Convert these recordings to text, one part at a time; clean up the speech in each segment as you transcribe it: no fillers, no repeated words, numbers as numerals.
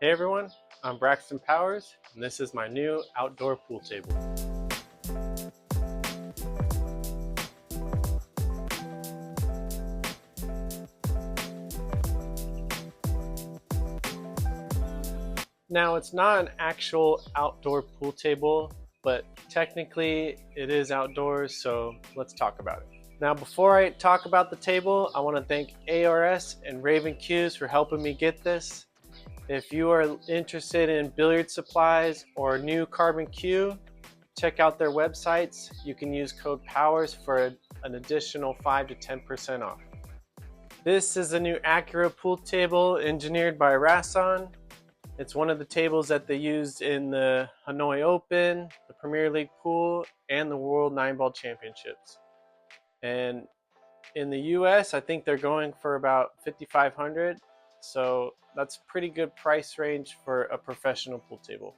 Hey everyone, I'm Braxton Powers, and this is my new outdoor pool table. Now, it's not an actual outdoor pool table, but technically it is outdoors, so let's talk about it. Now, before I talk about the table, I want to thank ARS and Raven Cues for helping me get this. If you are interested in billiard supplies or new carbon cue, check out their websites. You can use code POWERS for an additional 5 to 10% off. This is a new Accura pool table engineered by Rasson. It's one of the tables that they used in the Hanoi Open, the Premier League pool, and the World 9-Ball Championships. And in the US, I think they're going for about $5,500. So that's a pretty good price range for a professional pool table.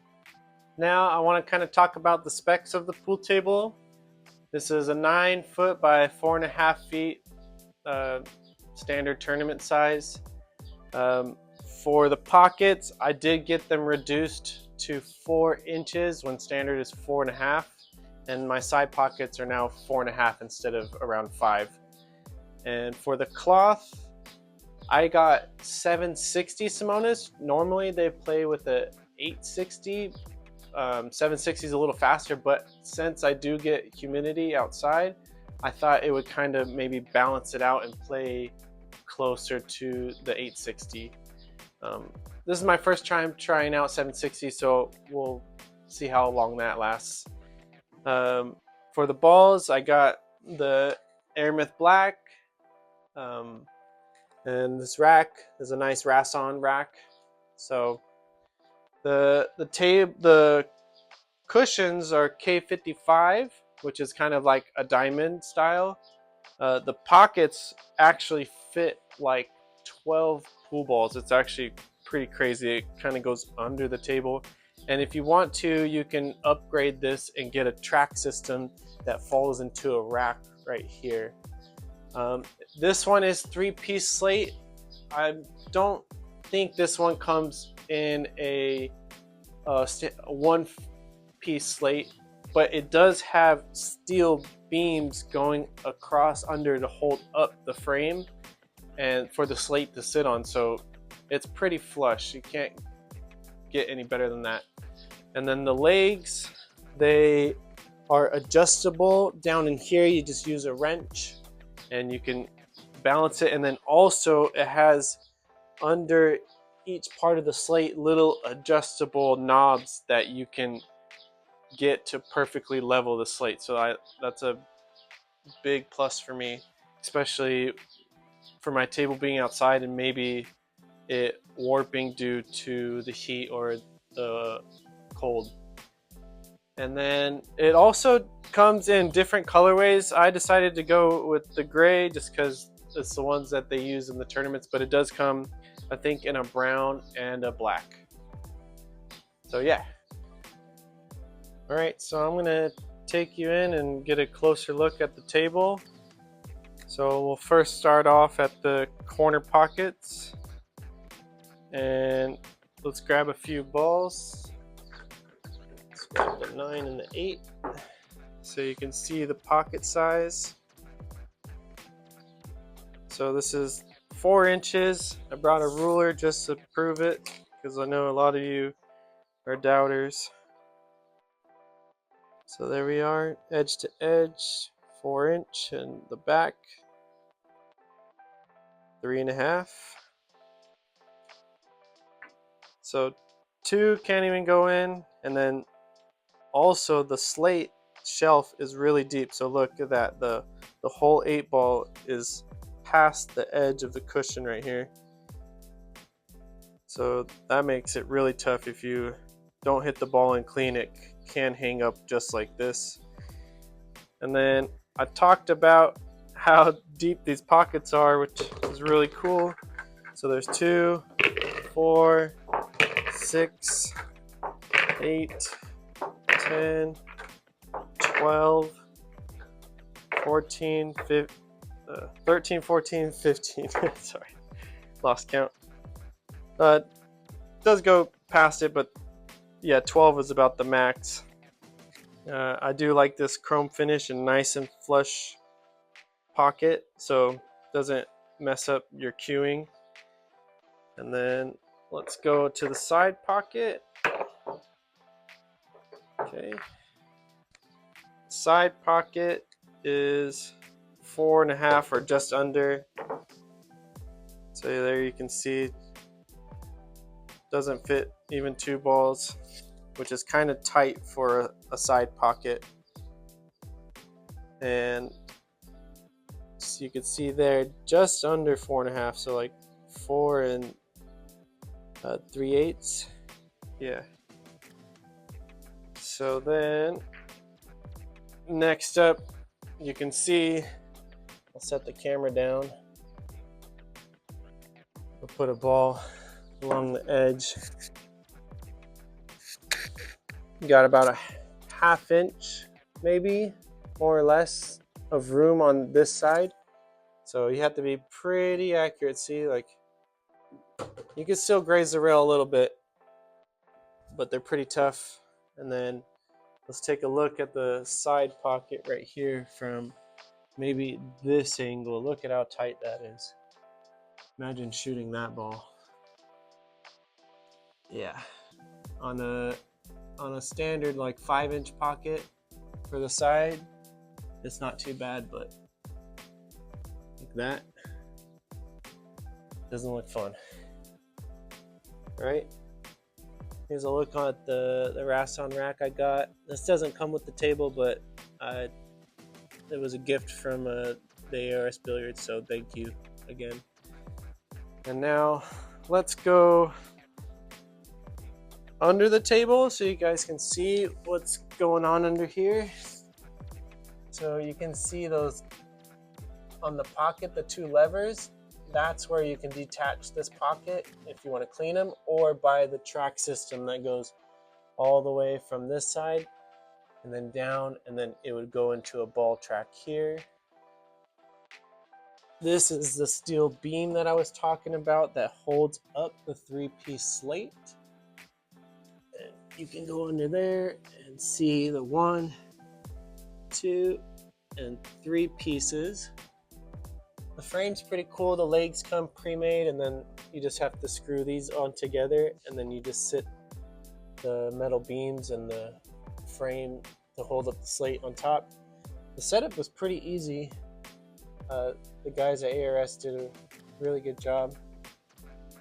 Now I want to kind of talk about the specs of the pool table. This is a 9 foot by 4.5 feet standard tournament size. For the pockets, I did get them reduced to 4 inches when standard is 4.5, and my side pockets are now 4.5 instead of around 5. And for the cloth, I got 760 Simonis. Normally they play with a 860. 760 is a little faster, but since I do get humidity outside, I thought it would kind of maybe balance it out and play closer to the 860. This is my first time trying out 760, so we'll see how long that lasts. For the balls, I got the aramith black, and this rack is a nice rasson rack. So the cushions are K55, which is kind of like a diamond style. The pockets actually fit like 12 pool balls. It's actually pretty crazy. It kind of goes under the table. And if you want to, you can upgrade this and get a track system that falls into a rack right here. This one is 3-piece slate. I don't think this one comes in a 1-piece slate, but it does have steel beams going across under to hold up the frame and for the slate to sit on, so it's pretty flush. You can't get any better than that. And then the legs, they are adjustable. Down in here, you just use a wrench and you can balance it. And then also it has under each part of the slate little adjustable knobs that you can get to perfectly level the slate. So that's a big plus for me, especially for my table being outside and maybe it warping due to the heat or the cold. And then it also comes in different colorways. I decided to go with the gray just because it's the ones that they use in the tournaments, but it does come, I think, in a brown and a black. So yeah. All right, so I'm gonna take you in and get a closer look at the table. So we'll first start off at the corner pockets, and let's grab a few balls. Let's grab the 9 and the 8 so you can see the pocket size. So this is 4 inches. I brought a ruler just to prove it because I know a lot of you are doubters. So there we are, edge to edge, 4 inch, and the back 3.5. So 2 can't even go in, and then also the slate shelf is really deep. So look at that, the whole 8-ball is past the edge of the cushion right here. So that makes it really tough. If you don't hit the ball and clean, it can hang up just like this. And then I talked about how deep these pockets are, which is really cool. So there's 2, 4, 6, 8, 10, 12, 14, 13, 14, 15. Sorry, lost count. Does go past it, but yeah, 12 is about the max. I do like this chrome finish and nice and flush pocket, so it doesn't mess up your queuing. And then let's go to the side pocket. Okay. Side pocket is 4.5 or just under. So there you can see doesn't fit even 2 balls, which is kind of tight for a side pocket. And so you can see there just under 4.5, so like 4 3/8. Yeah. So then next up, you can see, I'll set the camera down. We'll put a ball along the edge. You got about a 1/2 inch, maybe more or less, of room on this side. So you have to be pretty accurate. See, like you can still graze the rail a little bit, but they're pretty tough. And then let's take a look at the side pocket right here from maybe this angle. Look at how tight that is. Imagine shooting that ball. Yeah, on a standard like 5-inch pocket for the side, it's not too bad, but like that doesn't look fun. All right, here's a look at the rasson rack I got. This doesn't come with the table, but it was a gift from the ARS Billiards, so thank you again. And now let's go under the table so you guys can see what's going on under here. So you can see those on the pocket, the 2 levers. That's where you can detach this pocket if you want to clean them, or buy the track system that goes all the way from this side and then down, and then it would go into a ball track here. This is the steel beam that I was talking about that holds up the 3-piece slate. And you can go under there and see the 1, 2, and 3 pieces. The frame's pretty cool. The legs come pre-made, and then you just have to screw these on together, and then you just sit the metal beams and the frame to hold up the slate on top. The setup was pretty easy. The guys at ARS did a really good job.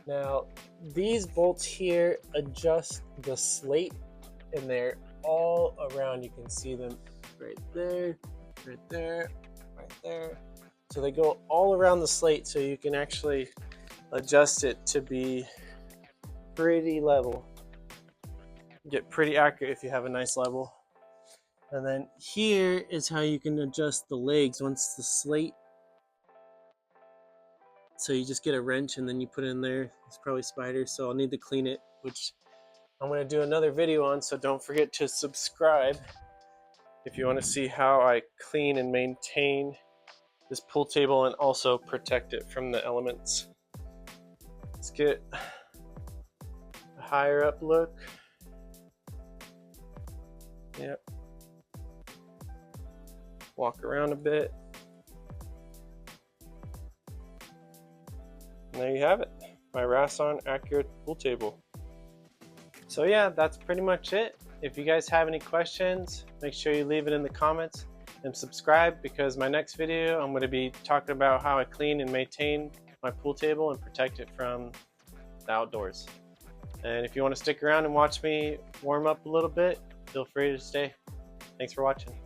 Now, these bolts here adjust the slate, and they're all around. You can see them right there, right there, right there. So they go all around the slate, so you can actually adjust it to be pretty level. Get pretty accurate if you have a nice level. And then here is how you can adjust the legs once the slate. So you just get a wrench and then you put it in there. It's probably spiders, so I'll need to clean it, which I'm going to do another video on, so don't forget to subscribe if you want to see how I clean and maintain this pool table and also protect it from the elements. Let's get a higher up look. Yep. Walk around a bit. And there you have it, my rasson accura pool table. So yeah, that's pretty much it. If you guys have any questions, make sure you leave it in the comments and subscribe, because my next video I'm going to be talking about how I clean and maintain my pool table and protect it from the outdoors. And if you want to stick around and watch me warm up a little bit, feel free to stay. Thanks for watching.